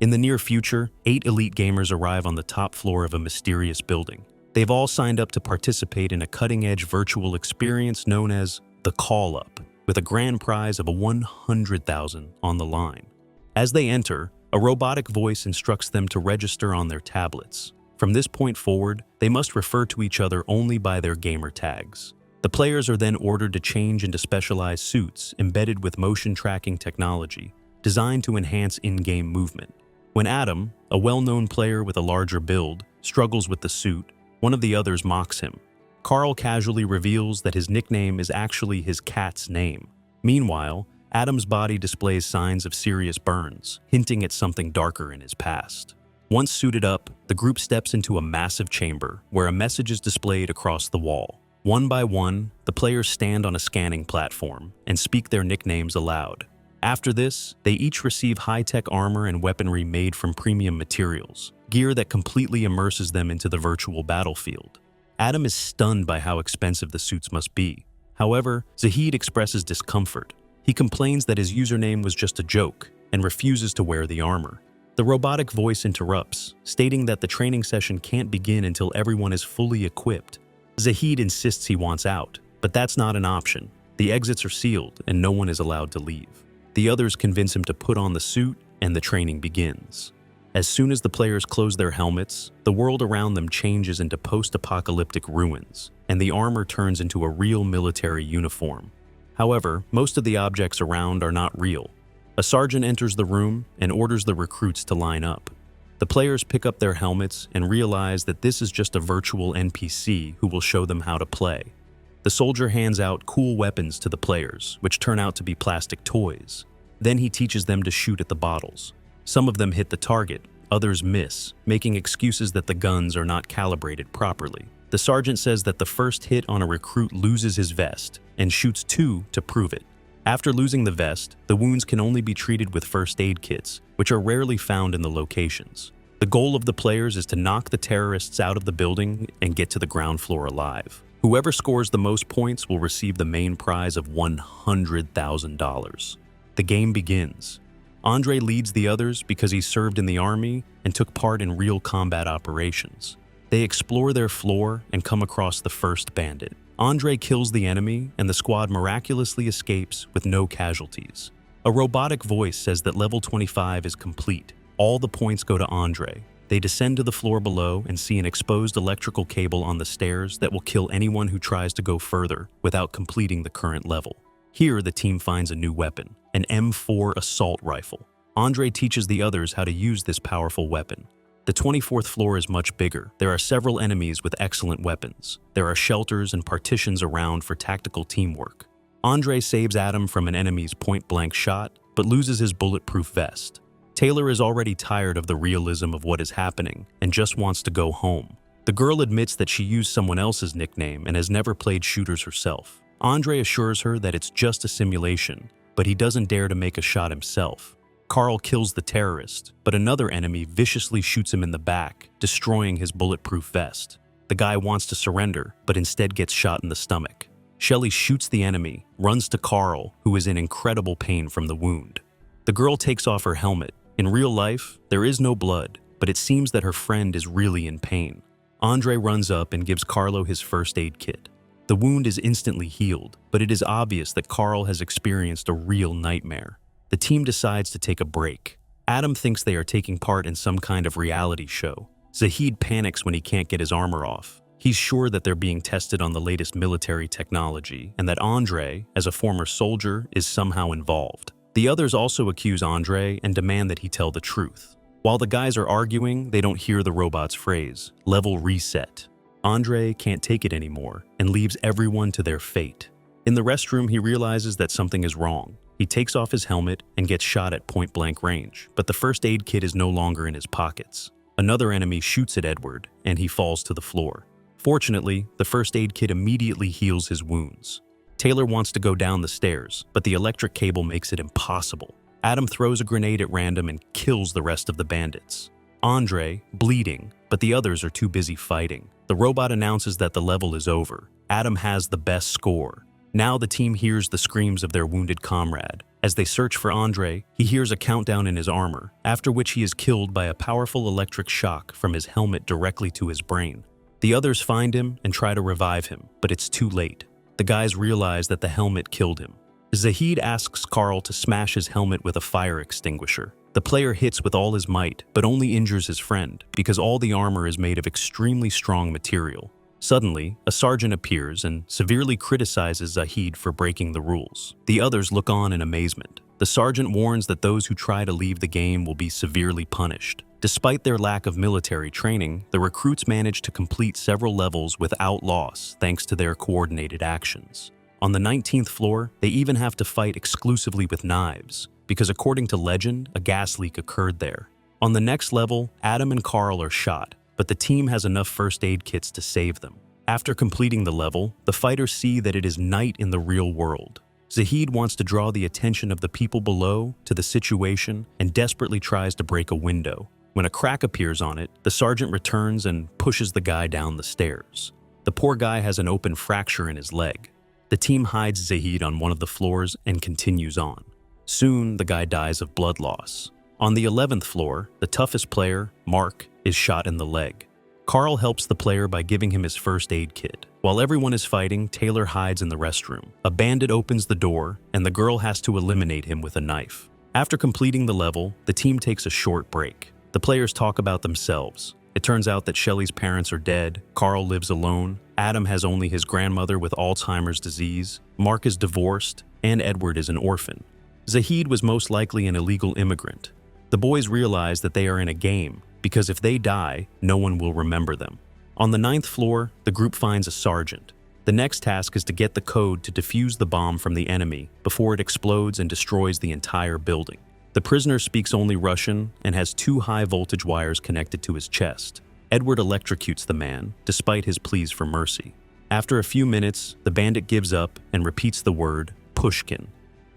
In the near future, 8 elite gamers arrive on the top floor of a mysterious building. They've all signed up to participate in a cutting-edge virtual experience known as the Call-Up, with a grand prize of $100,000 on the line. As they enter, a robotic voice instructs them to register on their tablets. From this point forward, they must refer to each other only by their gamer tags. The players are then ordered to change into specialized suits embedded with motion tracking technology, designed to enhance in-game movement. When Adam, a well-known player with a larger build, struggles with the suit, one of the others mocks him. Carl casually reveals that his nickname is actually his cat's name. Meanwhile, Adam's body displays signs of serious burns, hinting at something darker in his past. Once suited up, the group steps into a massive chamber where a message is displayed across the wall. One by one, the players stand on a scanning platform and speak their nicknames aloud. After this, they each receive high-tech armor and weaponry made from premium materials, gear that completely immerses them into the virtual battlefield. Adam is stunned by how expensive the suits must be. However, Zahid expresses discomfort. He complains that his username was just a joke and refuses to wear the armor. The robotic voice interrupts, stating that the training session can't begin until everyone is fully equipped. Zahid insists he wants out, but that's not an option. The exits are sealed and no one is allowed to leave. The others convince him to put on the suit and the training begins. As soon as the players close their helmets, the world around them changes into post-apocalyptic ruins, and the armor turns into a real military uniform. However, most of the objects around are not real. A sergeant enters the room and orders the recruits to line up. The players pick up their helmets and realize that this is just a virtual NPC who will show them how to play. The soldier hands out cool weapons to the players, which turn out to be plastic toys. Then he teaches them to shoot at the bottles. Some of them hit the target, others miss, making excuses that the guns are not calibrated properly. The sergeant says that the first hit on a recruit loses his vest and shoots 2 to prove it. After losing the vest, the wounds can only be treated with first aid kits, which are rarely found in the locations. The goal of the players is to knock the terrorists out of the building and get to the ground floor alive. Whoever scores the most points will receive the main prize of $100,000. The game begins. Andre leads the others because he served in the army and took part in real combat operations. They explore their floor and come across the first bandit. Andre kills the enemy and the squad miraculously escapes with no casualties. A robotic voice says that level 25 is complete. All the points go to Andre. They descend to the floor below and see an exposed electrical cable on the stairs that will kill anyone who tries to go further without completing the current level. Here, the team finds a new weapon, an M4 assault rifle. Andre teaches the others how to use this powerful weapon. The 24th floor is much bigger. There are several enemies with excellent weapons. There are shelters and partitions around for tactical teamwork. Andre saves Adam from an enemy's point-blank shot, but loses his bulletproof vest. Taylor is already tired of the realism of what is happening and just wants to go home. The girl admits that she used someone else's nickname and has never played shooters herself. Andre assures her that it's just a simulation, but he doesn't dare to make a shot himself. Carl kills the terrorist, but another enemy viciously shoots him in the back, destroying his bulletproof vest. The guy wants to surrender, but instead gets shot in the stomach. Shelly shoots the enemy, runs to Carl, who is in incredible pain from the wound. The girl takes off her helmet. In real life, there is no blood, but it seems that her friend is really in pain. Andre runs up and gives Carlo his first aid kit. The wound is instantly healed, but it is obvious that Carl has experienced a real nightmare. The team decides to take a break. Adam thinks they are taking part in some kind of reality show. Zahid panics when he can't get his armor off. He's sure that they're being tested on the latest military technology and that Andre, as a former soldier, is somehow involved. The others also accuse Andre and demand that he tell the truth. While the guys are arguing, they don't hear the robot's phrase, level reset. Andre can't take it anymore and leaves everyone to their fate. In the restroom, he realizes that something is wrong. He takes off his helmet and gets shot at point-blank range, but the first aid kit is no longer in his pockets. Another enemy shoots at Edward, and he falls to the floor. Fortunately, the first aid kit immediately heals his wounds. Taylor wants to go down the stairs, but the electric cable makes it impossible. Adam throws a grenade at random and kills the rest of the bandits. Andre, bleeding, but the others are too busy fighting. The robot announces that the level is over. Adam has the best score. Now the team hears the screams of their wounded comrade. As they search for Andre, he hears a countdown in his armor, after which he is killed by a powerful electric shock from his helmet directly to his brain. The others find him and try to revive him, but it's too late. The guys realize that the helmet killed him. Zahid asks Carl to smash his helmet with a fire extinguisher. The player hits with all his might, but only injures his friend, because all the armor is made of extremely strong material. Suddenly, a sergeant appears and severely criticizes Zahid for breaking the rules. The others look on in amazement. The sergeant warns that those who try to leave the game will be severely punished. Despite their lack of military training, the recruits manage to complete several levels without loss thanks to their coordinated actions. On the 19th floor, they even have to fight exclusively with knives, because according to legend, a gas leak occurred there. On the next level, Adam and Carl are shot, but the team has enough first aid kits to save them. After completing the level, the fighters see that it is night in the real world. Zahid wants to draw the attention of the people below to the situation and desperately tries to break a window. When a crack appears on it, the sergeant returns and pushes the guy down the stairs. The poor guy has an open fracture in his leg. The team hides Zahid on one of the floors and continues on. Soon, the guy dies of blood loss. On the 11th floor, the toughest player, Mark, is shot in the leg. Carl helps the player by giving him his first aid kit. While everyone is fighting, Taylor hides in the restroom. A bandit opens the door, and the girl has to eliminate him with a knife. After completing the level, the team takes a short break. The players talk about themselves. It turns out that Shelly's parents are dead, Carl lives alone, Adam has only his grandmother with Alzheimer's disease, Mark is divorced, and Edward is an orphan. Zahid was most likely an illegal immigrant. The boys realize that they are in a game, because if they die, no one will remember them. On the 9th floor, the group finds a sergeant. The next task is to get the code to defuse the bomb from the enemy before it explodes and destroys the entire building. The prisoner speaks only Russian and has 2 high-voltage wires connected to his chest. Edward electrocutes the man, despite his pleas for mercy. After a few minutes, the bandit gives up and repeats the word, Pushkin.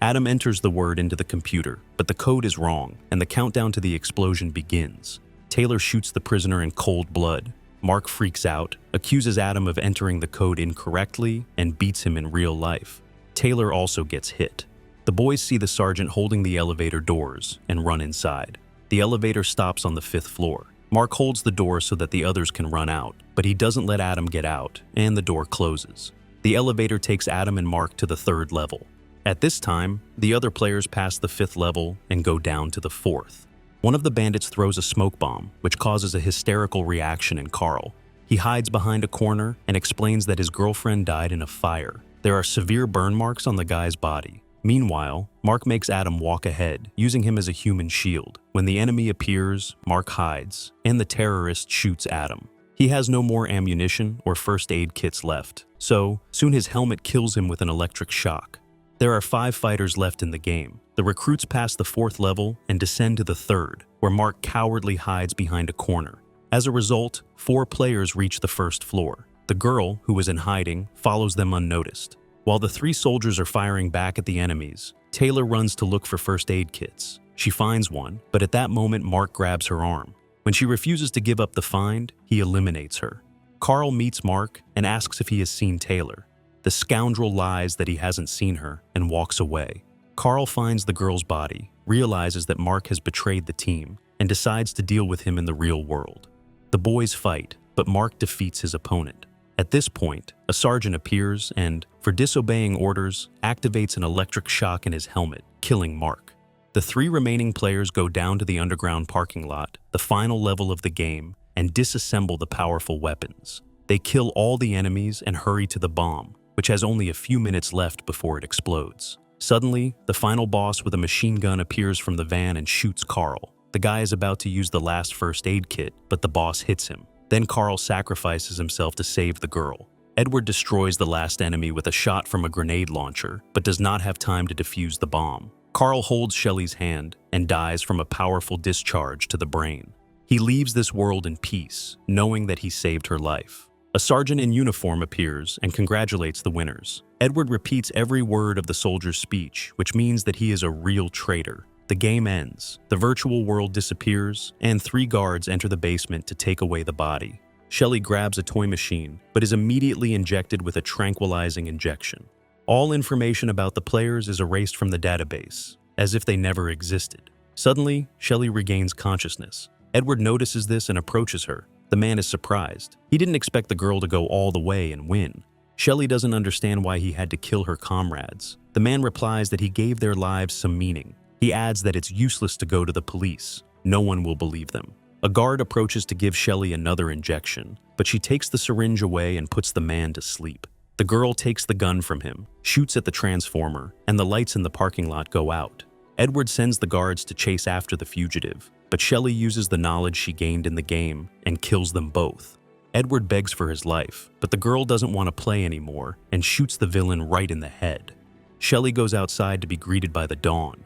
Adam enters the word into the computer, but the code is wrong, and the countdown to the explosion begins. Taylor shoots the prisoner in cold blood. Mark freaks out, accuses Adam of entering the code incorrectly, and beats him in real life. Taylor also gets hit. The boys see the sergeant holding the elevator doors and run inside. The elevator stops on the 5th floor. Mark holds the door so that the others can run out, but he doesn't let Adam get out, and the door closes. The elevator takes Adam and Mark to the 3rd level. At this time, the other players pass the 5th level and go down to the 4th. One of the bandits throws a smoke bomb, which causes a hysterical reaction in Carl. He hides behind a corner and explains that his girlfriend died in a fire. There are severe burn marks on the guy's body. Meanwhile, Mark makes Adam walk ahead, using him as a human shield. When the enemy appears, Mark hides, and the terrorist shoots Adam. He has no more ammunition or first aid kits left, so soon his helmet kills him with an electric shock. There are 5 fighters left in the game. The recruits pass the 4th level and descend to the 3rd, where Mark cowardly hides behind a corner. As a result, 4 players reach the 1st floor. The girl, who was in hiding, follows them unnoticed. While the 3 soldiers are firing back at the enemies, Taylor runs to look for first aid kits. She finds one, but at that moment Mark grabs her arm. When she refuses to give up the find, he eliminates her. Carl meets Mark and asks if he has seen Taylor. The scoundrel lies that he hasn't seen her and walks away. Carl finds the girl's body, realizes that Mark has betrayed the team, and decides to deal with him in the real world. The boys fight, but Mark defeats his opponent. At this point, a sergeant appears and, for disobeying orders, activates an electric shock in his helmet, killing Mark. The 3 remaining players go down to the underground parking lot, the final level of the game, and disassemble the powerful weapons. They kill all the enemies and hurry to the bomb, which has only a few minutes left before it explodes. Suddenly, the final boss with a machine gun appears from the van and shoots Carl. The guy is about to use the last first aid kit, but the boss hits him. Then Carl sacrifices himself to save the girl. Edward destroys the last enemy with a shot from a grenade launcher, but does not have time to defuse the bomb. Carl holds Shelly's hand and dies from a powerful discharge to the brain. He leaves this world in peace, knowing that he saved her life. A sergeant in uniform appears and congratulates the winners. Edward repeats every word of the soldier's speech, which means that he is a real traitor. The game ends, the virtual world disappears, and 3 guards enter the basement to take away the body. Shelly grabs a toy machine, but is immediately injected with a tranquilizing injection. All information about the players is erased from the database, as if they never existed. Suddenly, Shelly regains consciousness. Edward notices this and approaches her. The man is surprised. He didn't expect the girl to go all the way and win. Shelly doesn't understand why he had to kill her comrades. The man replies that he gave their lives some meaning. He adds that it's useless to go to the police. No one will believe them. A guard approaches to give Shelly another injection, but she takes the syringe away and puts the man to sleep. The girl takes the gun from him, shoots at the transformer, and the lights in the parking lot go out. Edward sends the guards to chase after the fugitive, but Shelly uses the knowledge she gained in the game and kills them both. Edward begs for his life, but the girl doesn't want to play anymore and shoots the villain right in the head. Shelly goes outside to be greeted by the dawn.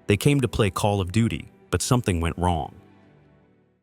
They came to play Call of Duty, but something went wrong.